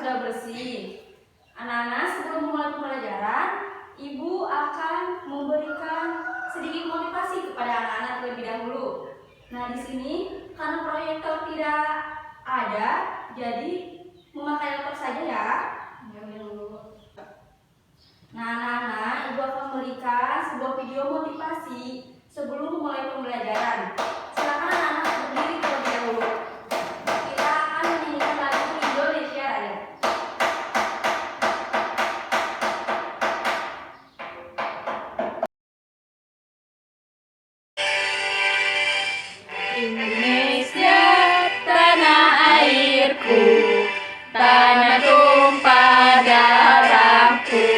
sudah bersih. Anak-anak, sebelum mulai pembelajaran, Ibu akan memberikan sedikit motivasi kepada anak-anak terlebih dahulu. Nah, di sini karena proyektor tidak ada, jadi memakai laptop saja ya. Nah, anak-anak, Ibu akan memberikan sebuah video motivasi sebelum mulai pembelajaran. Silakan anak-anak berdiri terlebih dahulu. Kita akan menyanyikan lagu Indonesia Raya. Indonesia, tanah airku, tanah tumpah darahku.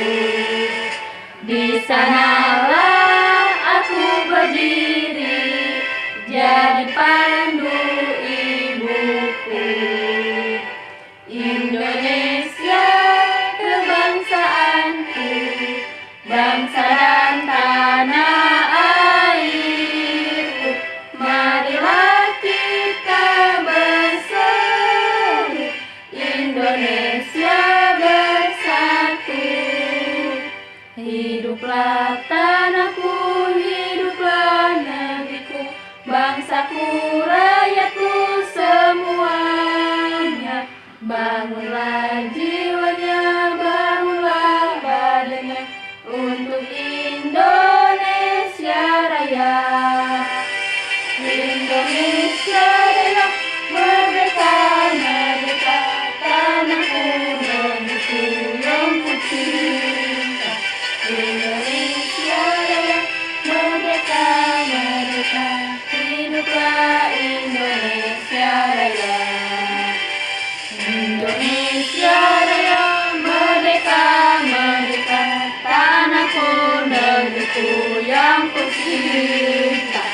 Di sanalah aku berdiri, jadi pandu ibuku. Indonesia, kebangsaanku, bangsa dan tanah airku. Marilah kita bersatu, Indonesia bersatu. Hiduplah tanahku, hiduplah negeriku, bangsaku, rakyatku semuanya. Bangunlah jiwanya, bangunlah badannya untuk Indonesia Raya. Indonesia Raya, merdeka, merdeka, tanahku, negeriku yang ku cinta. Indonesia Raya, merdeka, merdeka, hiduplah Indonesia Raya. Indonesia Raya, merdeka, merdeka, tanahku, negeriku yang ku cinta.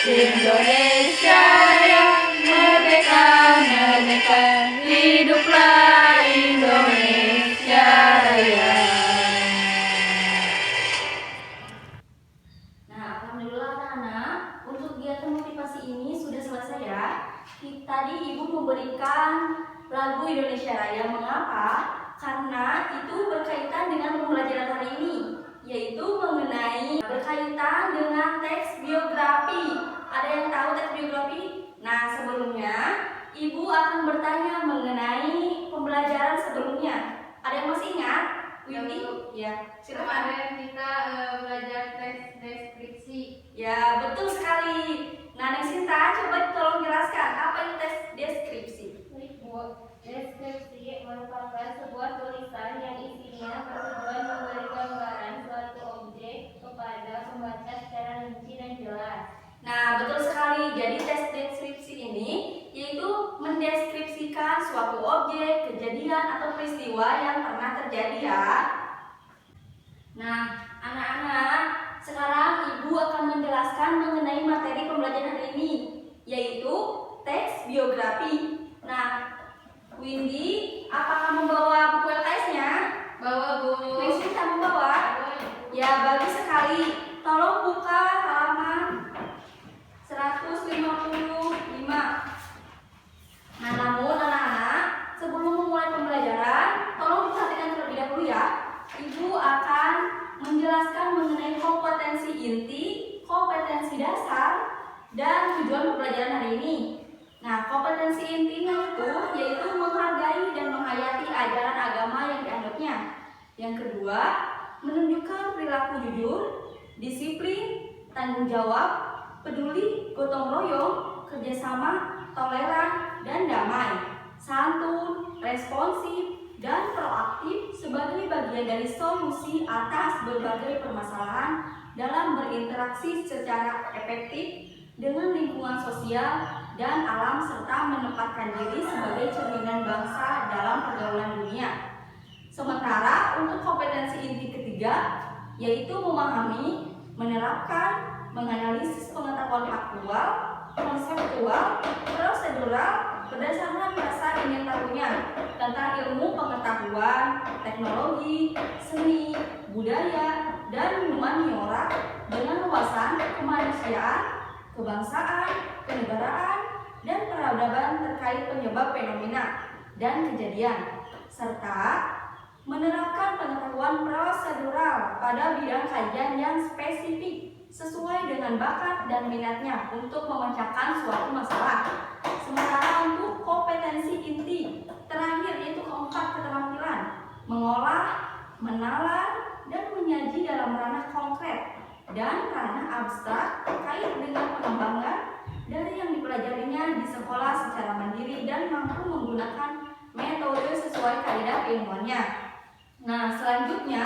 Indonesia Raya, merdeka, merdeka, hiduplah Indonesia Raya. Nah, alhamdulillah anak-anak, untuk kegiatan motivasi ini sudah selesai ya. Tadi Ibu memberikan lagu Indonesia Raya. Mengapa? Karena itu berkaitan dengan pembelajaran hari ini, yaitu mengenai berkaitan dengan teks biografi. Ada yang tahu teks biografi? Nah, sebelumnya Ibu akan bertanya mengenai pembelajaran sebelumnya. Ada yang masih ingat? Windy? Ya, silakan. Kemarin kita belajar teks deskripsi. Ya, betul sekali. Nah, Neng Sinta, coba tolong jelaskan apa itu tes deskripsi. Deskripsi merupakan sebuah tulisan yang isinya bertujuan memberi gambaran suatu objek kepada pembaca secara rinci dan jelas. Nah, betul sekali. Jadi tes deskripsi ini yaitu mendeskripsikan suatu objek, kejadian atau peristiwa yang pernah terjadi ya. Nah, anak-anak, sekarang Ibu akan menjelaskan mengenai materi pembelajaran hari ini, yaitu teks biografi. Nah, Windy, apakah membawa buku LKS-nya? Bawa Bu. Neng Sinta membawa? Ya, bagus sekali. Tolong buka halaman 155. Nah, namun anak-anak, sebelum memulai pembelajaran, tolong perhatikan terlebih dahulu ya. Ibu akan menjelaskan mengenai kompetensi inti, kompetensi dasar, dan tujuan pembelajaran hari ini. Nah, kompetensi intinya itu yaitu menghargai dan menghayati ajaran agama yang dianutnya. Yang kedua, menunjukkan perilaku jujur, disiplin, tanggung jawab, peduli, gotong royong, kerjasama, toleran, dan damai, santun, responsif, dan proaktif sebagai bagian dari solusi atas berbagai permasalahan dalam berinteraksi secara efektif dengan lingkungan sosial dan alam serta menempatkan diri sebagai cerminan bangsa dalam pergaulan dunia. Sementara untuk kompetensi inti ketiga yaitu memahami, menerapkan, menganalisis pengetahuan faktual, konseptual, prosedural berdasarkan rasa ingin tahunya tentang ilmu pengetahuan, teknologi, seni, budaya, dan humaniora dengan wawasan kemanusiaan, kebangsaan, kenegaraan, dan peradaban terkait penyebab fenomena dan kejadian, serta menerapkan pengetahuan prosedural pada bidang kajian yang spesifik sesuai dengan bakat dan minatnya untuk memecahkan suatu masalah. Sementara untuk kompetensi inti terakhir yaitu keempat, keterampilan mengolah, menalar, dan menyaji dalam ranah konkret dan ranah abstrak terkait dengan pengembangan dari yang dipelajarinya di sekolah secara mandiri dan mampu menggunakan metode sesuai kaidah keilmuannya. Nah, selanjutnya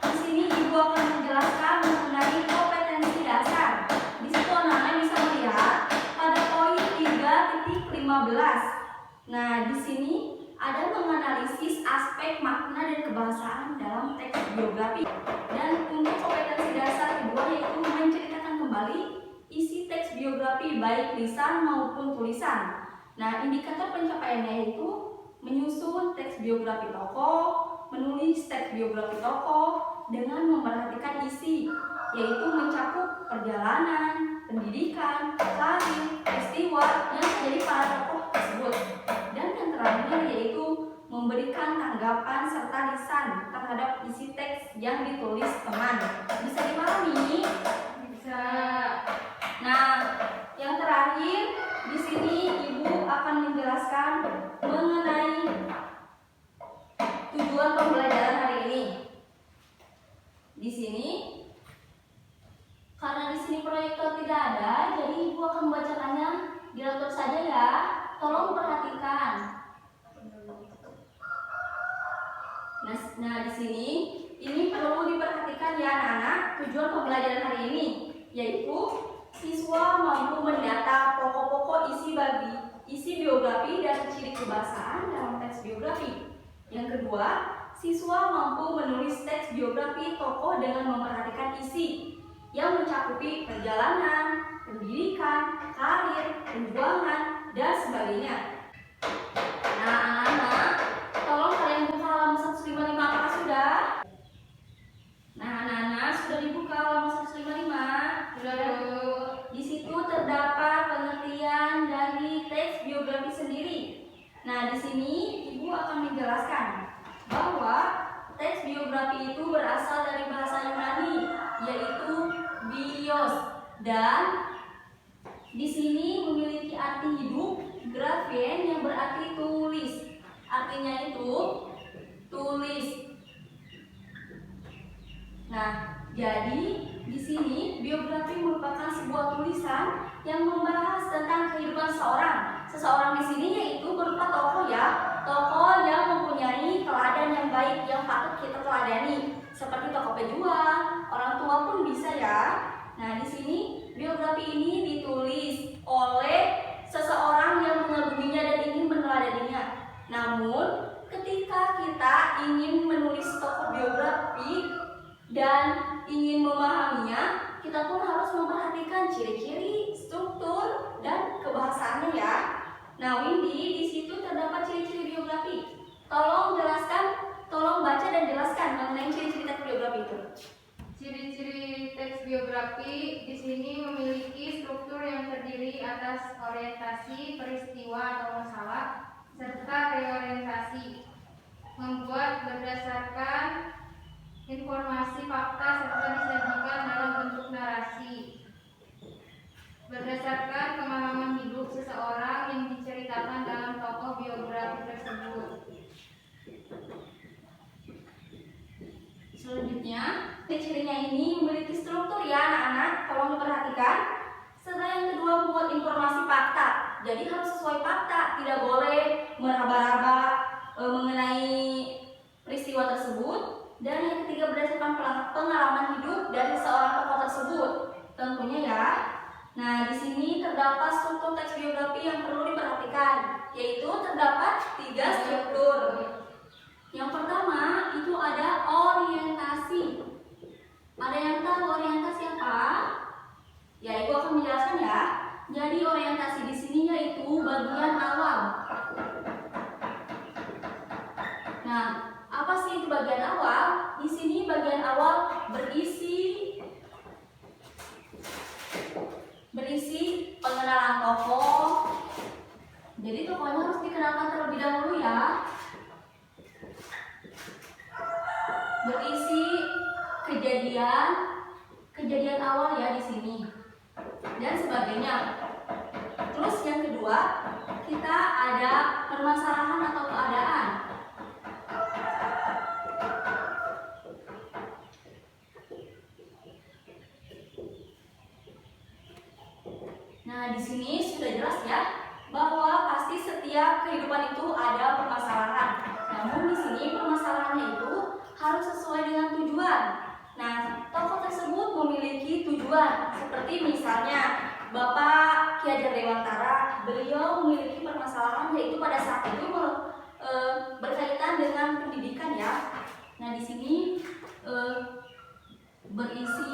di sini Ibu akan menjelaskan mengenai kompetensi dasar. Di situ anak-anak bisa melihat pada poin 3.15. Nah, di sini ada menganalisis aspek makna dan kebahasaan dalam teks biografi. Dan untuk kompetensi dasar kedua yaitu menceritakan kembali isi teks biografi baik lisan maupun tulisan. Nah, indikator pencapaiannya yaitu menyusun teks biografi tokoh, menulis teks biografi tokoh dengan memperhatikan isi, yaitu mencakup perjalanan, pendidikan, karir, peristiwa yang terjadi pada tokoh tersebut. Dan yang terakhir yaitu memberikan tanggapan serta lisan terhadap isi teks yang ditulis teman. Bisa dipahami? Bisa. Nah, yang terakhir di sini Ibu akan menjelaskan mengenai tujuan pembelajaran hari ini. Di sini karena di sini proyektor tidak ada, jadi Ibu akan membacakannya di laptop saja ya. Tolong perhatikan. Nah, di sini ini perlu diperhatikan ya anak-anak. Tujuan pembelajaran hari ini yaitu siswa mampu mendata pokok-pokok isi biografi dan ciri kebahasaan dalam teks biografi. Yang kedua, siswa mampu menulis teks biografi tokoh dengan memperhatikan isi yang mencakupi perjalanan, pendidikan, karir, perjuangan, dan sebagainya. Nah, anak-anak, tolong kalian buka halaman 155, apakah sudah? Nah, anak-anak, sudah dibuka halaman 155? Sudah, Bu. Di situ terdapat pengertian dari teks biografi sendiri. Nah, di sini Ibu akan menjelaskan bahwa teks biografi itu berasal dari bahasa Yunani, yaitu bios, dan di sini memiliki arti hidup, graphen yang berarti tulis. Artinya itu tulis. Nah, jadi di sini biografi merupakan sebuah tulisan yang membahas tentang kehidupan seseorang. Seseorang di sini yaitu berupa tokoh ya, tokoh yang mempunyai teladan yang baik yang patut kita teladani, seperti tokoh pejuang, orang tua pun bisa ya. Nah, di sini biografi ini ditulis oleh seseorang yang mengaguminya dan ingin meneladaninya. Namun, ketika kita ingin menulis tokoh biografi dan ingin memahaminya, kita pun harus memperhatikan ciri-ciri, struktur, dan kebahasaannya ya. Nah, Windy, di situ terdapat ciri-ciri biografi. Tolong jelaskan, tolong baca dan jelaskan mengenai ciri-ciri teks biografi itu. Ciri-ciri teks biografi di sini memiliki struktur yang terdiri atas orientasi, peristiwa atau masalah, serta reorientasi. Membuat berdasarkan informasi fakta serta disajikan dalam bentuk narasi. Berdasarkan pengalaman hidup seseorang yang diceritakan dalam tokoh biografi tersebut. Selanjutnya, ciri-cirinya ini memiliki struktur ya anak-anak, tolong diperhatikan. Serta yang kedua membuat informasi fakta. Jadi harus sesuai fakta, tidak boleh meraba-raba mengenai peristiwa tersebut. Dan yang ketiga berdasarkan pengalaman hidup dari seorang tokoh tersebut, tentunya ya. Nah, di sini terdapat struktur teks biografi yang perlu diperhatikan, yaitu terdapat 3 struktur. Yang pertama itu ada orientasi. Ada yang tahu orientasi apa? Ya, Ibu akan menjelaskan ya. Jadi orientasi di sini yaitu bagian awal. Nah, apa sih itu bagian awal? Di sini bagian awal berisi pengenalan tokoh. Jadi tokohnya harus dikenalkan terlebih dahulu ya. berisi kejadian awal ya di sini dan sebagainya. Terus yang kedua, kita ada permasalahan atau keadaan. Nah, di sini sudah jelas ya bahwa pasti setiap kehidupan itu ada permasalahan. Namun di sini permasalahannya itu harus sesuai dengan tujuan. Nah, tokoh tersebut memiliki tujuan. Seperti misalnya Bapak Ki Hajar Dewantara, beliau memiliki permasalahan yaitu pada saat itu berkaitan dengan pendidikan ya. Nah, di sini berisi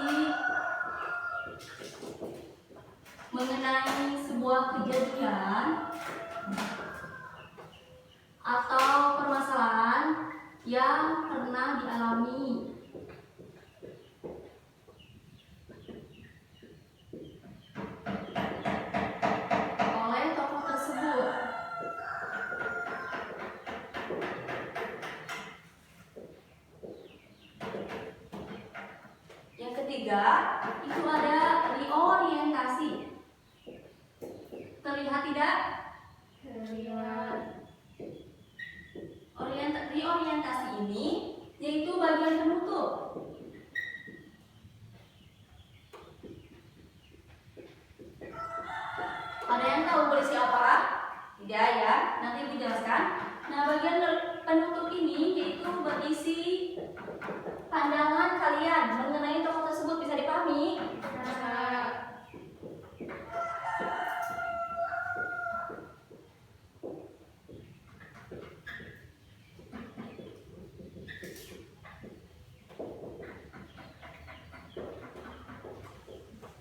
mengenai sebuah kejadian atau permasalahan yang pernah dialami. Oleh tokoh tersebut. Yang ketiga, itu ada reorientasi. Terlihat tidak? Terlihat. Reorientasi ini yaitu bagian penutup. Ada yang tahu berisi apa? Tidak ya, nanti Ibu jelaskan. Nah, bagian penutup ini yaitu berisi pandangan kalian mengenai tokoh tersebut. Bisa dipahami?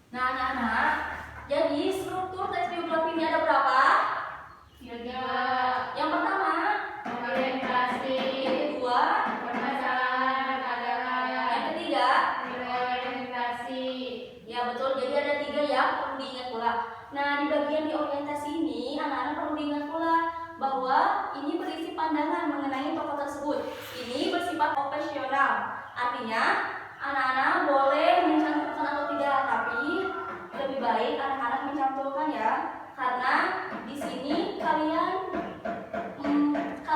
Nah, anak-anak, jadi struktur teks biografi ini ada berapa? 3. Yang pertama, Orientasi. yang kedua, Permasalahan adalah yang ketiga. reorientasi. Ya betul, jadi ada 3 ya, perlu diingat pula. Nah, di bagian di orientasi ini, anak-anak perlu diingat pula bahwa ini berisi pandangan mengenai tokoh tersebut. Ini bersifat opsional, artinya anak-anak boleh mencantumkan atau tidak, tapi lebih baik anak-anak mencantumkan ya, karena di sini kalian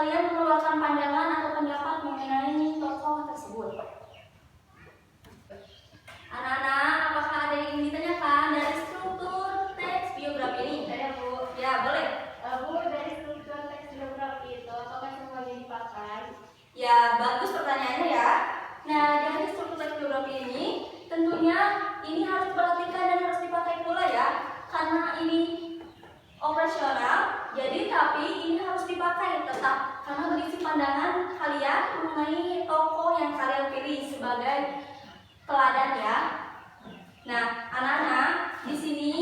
mengeluarkan pandangan atau pendapat mengenai tokoh tersebut. Anak-anak, apakah ada yang ingin ditanyakan dari struktur teks biografi ini? Saya Bu. Ya, boleh. Bu, dari struktur teks biografi itu apakah semuanya dipakai? Ya, bagus pertanyaannya ya. Nah, dari struktur teks biografi ini, tentunya ini harus diperhatikan dan harus dipakai pula ya, karena ini operasional, jadi tapi ini harus dipakai tetap karena berisi pandangan kalian mengenai tokoh yang kalian pilih sebagai teladan ya. Nah, anak-anak, di sini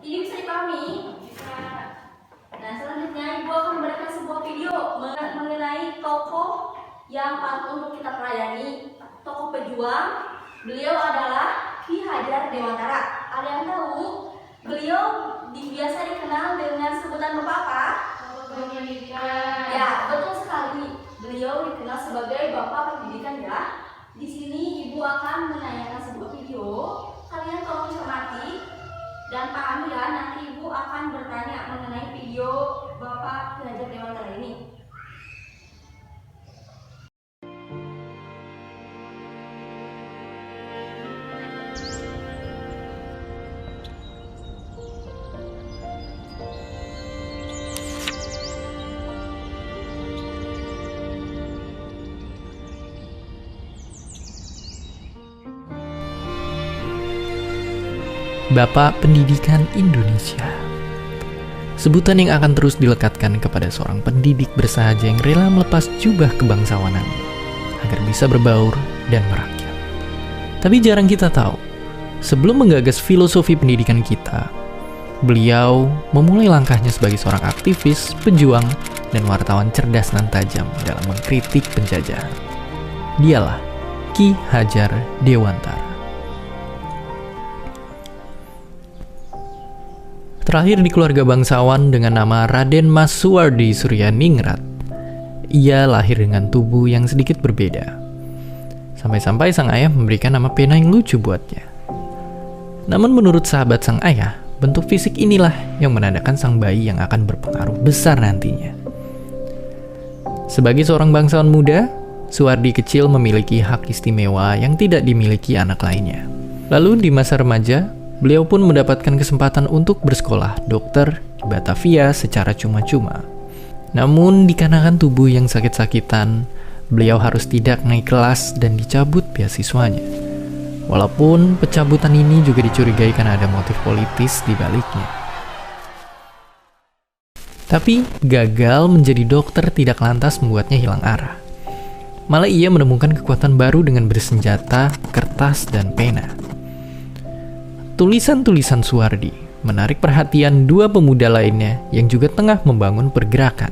ini bisa dipahami? Bisa. Nah, selanjutnya Ibu akan memberikan sebuah video mengenai tokoh yang patut untuk kita teladani. Tokoh pejuang, beliau adalah Ki Hajar Dewantara. Ada yang tahu? Beliau biasa dikenal dengan sebutan apa? Pendidikan. Ya, betul sekali. Beliau dikenal sebagai Bapak Pendidikan ya. Di sini Ibu akan menayangkan sebuah video. Kalian tolong cermati dan pahami ya. Nanti Ibu akan bertanya mengenai video Bapak Ki Hajar Dewantara ini. Bapak Pendidikan Indonesia. Sebutan yang akan terus dilekatkan kepada seorang pendidik bersahaja yang rela melepas jubah kebangsawanannya agar bisa berbaur dan merakyat. Tapi jarang kita tahu, sebelum menggagas filosofi pendidikan kita, beliau memulai langkahnya sebagai seorang aktivis, pejuang, dan wartawan cerdas dan tajam dalam mengkritik penjajahan. Dialah Ki Hajar Dewantara. Terakhir di keluarga bangsawan dengan nama Raden Mas Suwardi Suryaningrat. Ia lahir dengan tubuh yang sedikit berbeda. Sampai-sampai sang ayah memberikan nama pena yang lucu buatnya. Namun menurut sahabat sang ayah, bentuk fisik inilah yang menandakan sang bayi yang akan berpengaruh besar nantinya. Sebagai seorang bangsawan muda, Suwardi kecil memiliki hak istimewa yang tidak dimiliki anak lainnya. Lalu di masa remaja, beliau pun mendapatkan kesempatan untuk bersekolah dokter di Batavia secara cuma-cuma. Namun dikarenakan tubuh yang sakit-sakitan, beliau harus tidak naik kelas dan dicabut beasiswanya. Walaupun pencabutan ini juga dicurigai karena ada motif politis di baliknya. Tapi gagal menjadi dokter tidak lantas membuatnya hilang arah. Malah ia menemukan kekuatan baru dengan bersenjata, kertas, dan pena. Tulisan-tulisan Suwardi menarik perhatian dua pemuda lainnya yang juga tengah membangun pergerakan,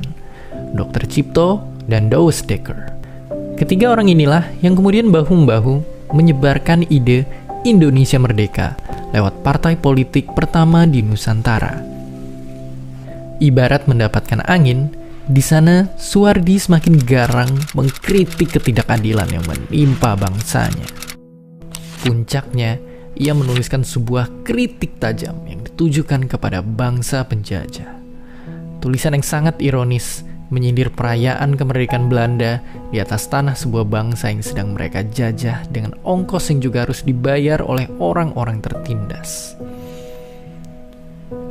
Dr. Cipto dan Douwe Dekker. Ketiga orang inilah yang kemudian bahu-membahu menyebarkan ide Indonesia Merdeka lewat partai politik pertama di Nusantara. Ibarat mendapatkan angin, di sana Suwardi semakin garang mengkritik ketidakadilan yang menimpa bangsanya. Puncaknya, ia menuliskan sebuah kritik tajam yang ditujukan kepada bangsa penjajah. Tulisan yang sangat ironis menyindir perayaan kemerdekaan Belanda di atas tanah sebuah bangsa yang sedang mereka jajah dengan ongkos yang juga harus dibayar oleh orang-orang tertindas.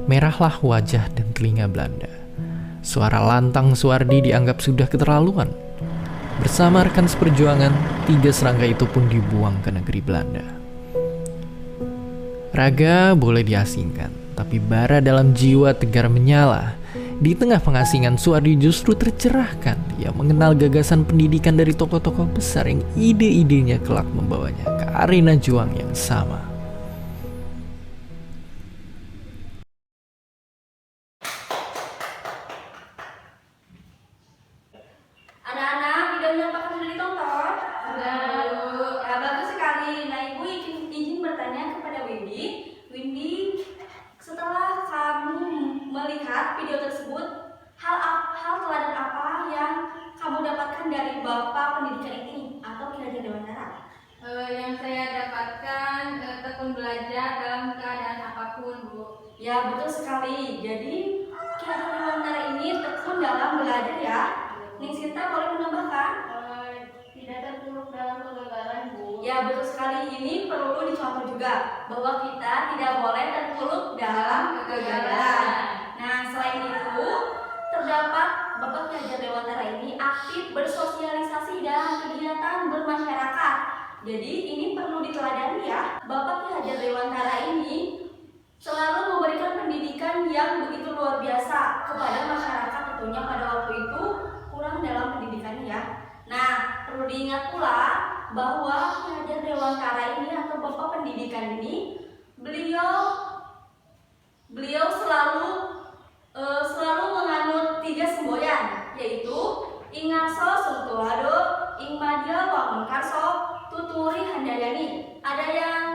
Merahlah wajah dan telinga Belanda. Suara lantang Suwardi dianggap sudah keterlaluan. Bersama rekan seperjuangan, 3 serangga itu pun dibuang ke negeri Belanda. Raga boleh diasingkan, tapi bara dalam jiwa tegar menyala. Di tengah pengasingan, Suwardi justru tercerahkan. Ia mengenal gagasan pendidikan dari tokoh-tokoh besar yang ide-idenya kelak membawanya ke arena juang yang sama. Anak-anak, videonya apakah sudah ditonton? Sudah, Bu. Ya, bagus sekali. Nah, Ibu izin bertanya kepada Windy. Windy, setelah kamu melihat video tersebut, hal teladan apa yang kamu dapatkan dari Bapak Pendidikan ini atau Ki Hajar Dewantara? Yang saya dapatkan tekun belajar dalam keadaan apapun, Bu. Ya, betul sekali. Jadi, Ki Hajar Dewantara ini tekun dalam belajar ya. Ning Sinta boleh menambahkan? Tidak terpuruk dalam kegagalan, Bu. Ya, betul sekali. Ini perlu dicontoh juga bahwa kita tidak boleh terpuruk dalam kegagalan. Nah, selain itu, terdapat Bapak Ki Hajar Dewantara ini aktif bersosialisasi dalam kegiatan bermasyarakat. Jadi, ini perlu diteladani ya. Bapak Ki Hajar Dewantara ini selalu memberikan pendidikan yang begitu luar biasa kepada masyarakat, tentunya pada waktu itu kurang dalam pendidikannya ya. Nah, perlu diingat pula bahwa Ki Hajar Dewantara ini atau Bapak Pendidikan ini beliau selalu menganut 3 semboyan, yaitu ing ngarso sungtulado, ing madya wangun karso, tuturi handayani. Ada yang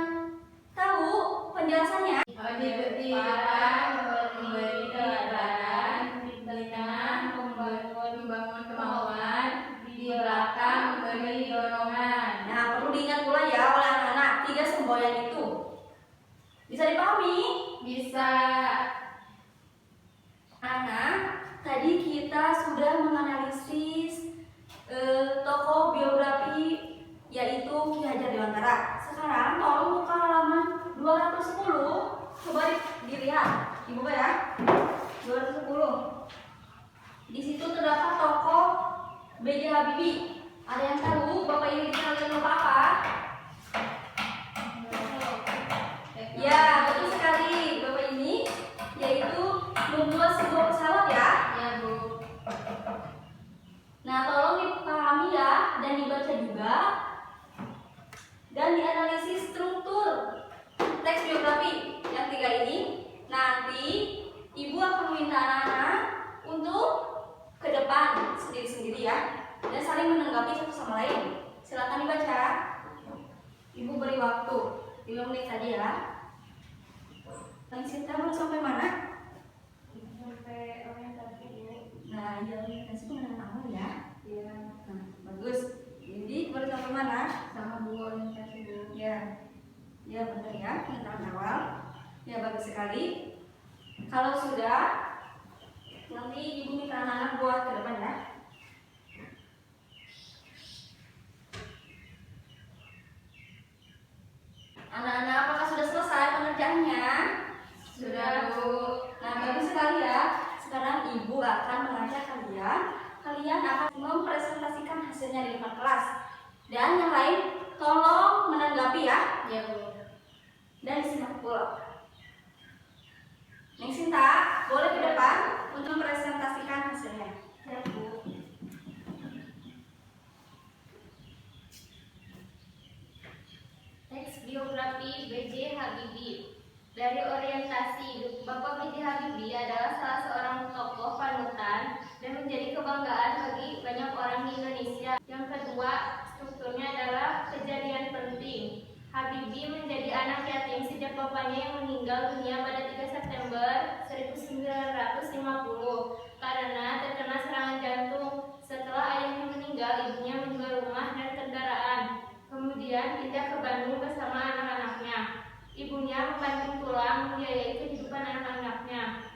tahu penjelasannya? Di depan memberi teladan, di tengah membangun kemauan, di belakang memberi dorongan. Nah, perlu diingat pula ya oleh anak-anak 3 semboyan itu. Bisa dipahami? Bisa. Anak, tadi kita sudah menganalisis tokoh biografi yaitu Ki Hajar Dewantara. Sekarang tolong buka halaman 210. Coba dilihat, dibuka ya. 210. Di situ terdapat tokoh B.J. Habibie. Ada yang tahu Bapak ini dikenal Bapak apa? Ya, betul sekali. Bapak ini yaitu membuat sebuah pesawat ya. Ya, Bu. Nah, tolong dipahami ya dan dibaca juga dan dianalisis struktur teks biografi yang 3 ini. Nanti Ibu akan meminta anak-anak untuk ke depan sendiri-sendiri ya dan saling menanggapi satu sama lain. Silakan dibaca. Ibu beri waktu 5 menit saja ya. Sinta baru sampai mana? Sampai orientasi, Bu. Nah, orientasi pengenalan awal ya. Iya. Nah, bagus. Jadi baru sampai mana? Sama Ya benar ya, pengetahuan awal. Ya bagus sekali. Kalau sudah, nanti ibu minta anak-anak buat ke depan ya. Anak-anak, apakah sudah selesai pengerjaannya? Sudah, Bu. Nah, bagus sekali ya. Sekarang ibu akan mengajak kalian. Kalian akan mempresentasikan hasilnya di depan kelas. Dan yang lain, tolong menanggapi ya. Ya, Bu. Dan disimak pula. Neng Sinta, boleh ke depan untuk mempresentasikan hasilnya. Ya, Bu. Teks biografi B.J. Habibie. Dari orientasi, Bapak B.J. Habibie adalah salah seorang tokoh panutan dan menjadi kebanggaan bagi banyak orang di Indonesia. Yang kedua, strukturnya adalah kejadian penting. Habibie menjadi anak yatim sejak bapaknya yang meninggal dunia pada 3 September 1950 karena terkena serangan jantung. Setelah ayahnya meninggal, ibunya menjual rumah dan kendaraan. Kemudian pindah ke Bandung bersama anak-anaknya. Ibunya membanting tulang membiayai kehidupan anak-anaknya.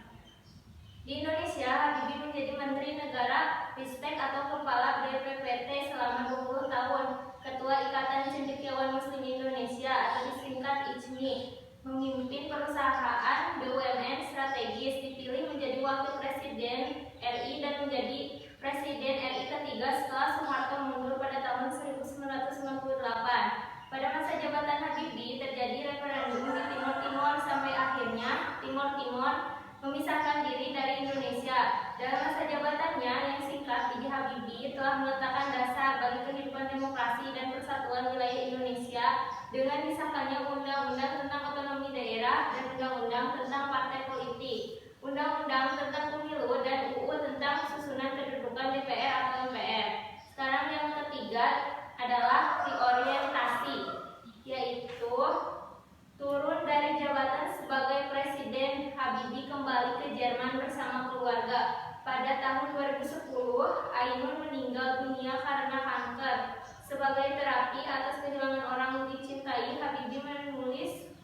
Di Indonesia, Habibie menjadi Menteri Negara Ristek atau Kepala BPPT selama 20 tahun, Ketua Ikatan Cendekiawan Muslim Indonesia atau disingkat ICMI, memimpin perusahaan BUMN strategis, dipilih menjadi Wakil Presiden RI dan menjadi Presiden RI ketiga setelah Soeharto mundur pada tahun 1998. Pada masa jabatan Habibie terjadi referendum di Timor Timur sampai akhirnya Timor Timur memisahkan diri dari Indonesia. Dalam masa jabatannya yang singkat, B.J. Habibie telah meletakkan dasar bagi kehidupan demokrasi dan persatuan wilayah Indonesia dengan disahkannya Undang-Undang tentang Otonomi Daerah dan Undang-Undang tentang Partai Politik, Undang-Undang tentang Pemilu dan UU tentang susunan kedudukan DPR atau MPR. Sekarang yang ketiga adalah reorientasi, yaitu turun dari jabatan sebagai presiden, Habibie kembali ke Jerman bersama keluarga. Pada tahun 2010, Ainun meninggal dunia karena kanker. Sebagai terapi atas kehilangan orang yang dicintai, Habibie menulis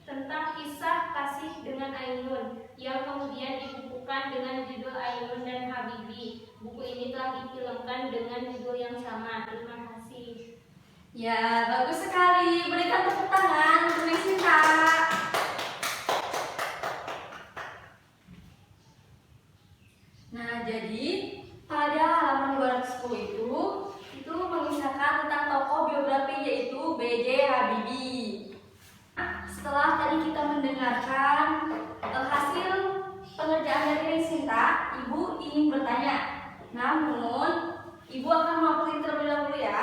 tentang kisah kasih dengan Ainun yang kemudian dibukukan dengan judul Ainun dan Habibie. Buku ini telah difilmkan dengan judul yang sama. Terima kasih. Ya, bagus sekali. Berikan tepuk tangan untuk Neng Sinta. Nah, jadi pada halaman 210 itu mengisahkan tentang tokoh biografi yaitu B.J. Habibie. Nah, setelah tadi kita mendengarkan hasil pengerjaan dari Neng Sinta, Ibu ingin bertanya. Namun, Ibu akan mewakili terlebih dahulu ya.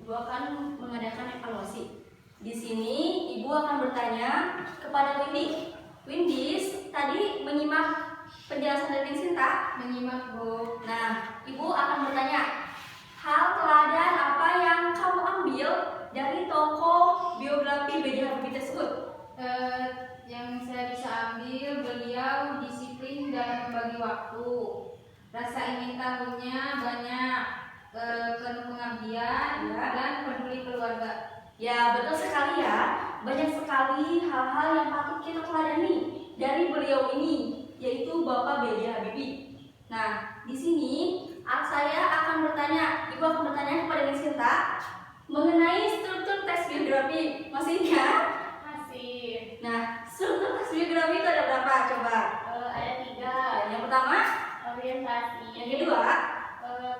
Ibu akan mengadakan evaluasi. Di sini Ibu akan bertanya kepada Windy. Windy, tadi menyimak penjelasan dari Sinta? Menyimak, Bu. Nah, Ibu akan bertanya, hal teladan apa yang kamu ambil dari tokoh biografi B.J. Habibie tersebut? Yang saya bisa ambil, beliau disiplin dalam membagi waktu, rasa ingin tahunya banyak, penuh pengabdian, dan peduli keluarga. Ya, betul sekali ya. Banyak sekali hal-hal yang patut kita teladani dari beliau ini, yaitu Bapak B.J. Habibie. Nah, di sini saya akan bertanya, Ibu akan bertanya kepada Neng Sinta mengenai struktur teks biografi. Masih ingat? Masih. Nah, struktur teks biografi itu ada berapa? Coba. Ada 3. Yang pertama, Orientasi. yang kedua,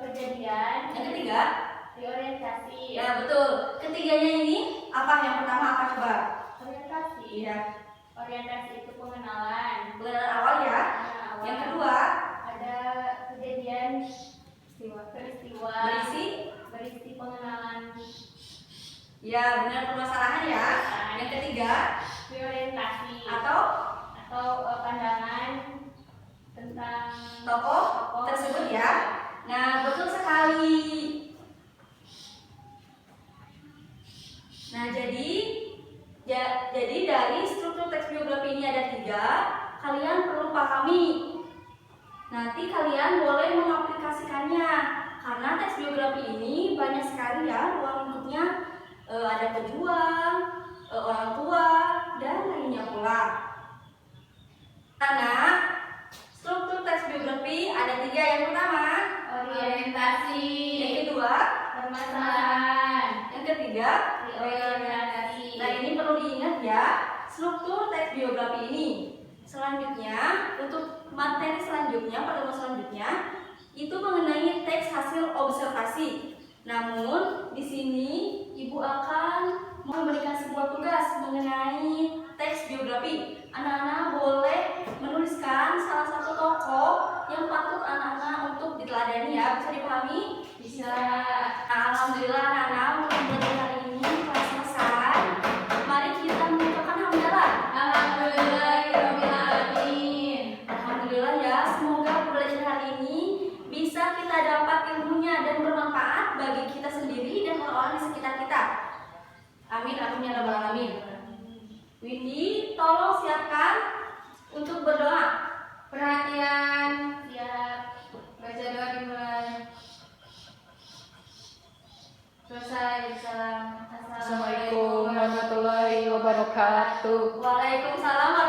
Kejadian. yang ketiga. Reorientasi. Ya, betul. Ketiganya ini apa? Yang pertama apa coba? Orientasi. Iya. Orientasi itu pengenalan. Pengenalan awal ya. Awal. Yang kedua, Ada kejadian peristiwa. Berisi pengenalan. Ya, benar, permasalahan ya. Yang ketiga, Reorientasi. atau Pandangan tentang tokoh tersebut ya. Nah, betul sekali. Nah, jadi dari struktur teks biografi ini ada 3. Kalian perlu pahami. Nanti kalian boleh mengaplikasikannya. Karena teks biografi ini banyak sekali ya ruang lingkupnya. ada pejuang, orang tua, dan lainnya pula. Anak, struktur teks biografi ada 3. Yang pertama, Orientasi. yang kedua, Permasalahan. yang ketiga, Reorientasi. Nah, ini perlu diingat ya, struktur teks biografi ini. Selanjutnya, untuk materi selanjutnya, pertemuan selanjutnya, itu mengenai teks hasil observasi. Namun, di sini Ibu akan memberikan sebuah tugas mengenai teks biografi. Anak-anak boleh menuliskan salah satu tokoh yang patut anak-anak untuk diteladani ya. Bisa dipahami? Bisa. Nah, alhamdulillah anak-anak untuk belajar hari ini telah selesai. Mari kita mengucapkan hamdalah. Alhamdulillahirobbilalamin. Alhamdulillah ya, semoga belajar hari ini bisa kita dapat ilmunya dan bermanfaat bagi kita sendiri dan orang-orang di sekitar kita. Amin, amin ya rabbal alamin. Windy, tolong siapkan untuk berdoa. Perhatian. Siap. Baca doa dimulai. Selesai. Salam. Assalamualaikum warahmatullahi wabarakatuh. Waalaikumsalam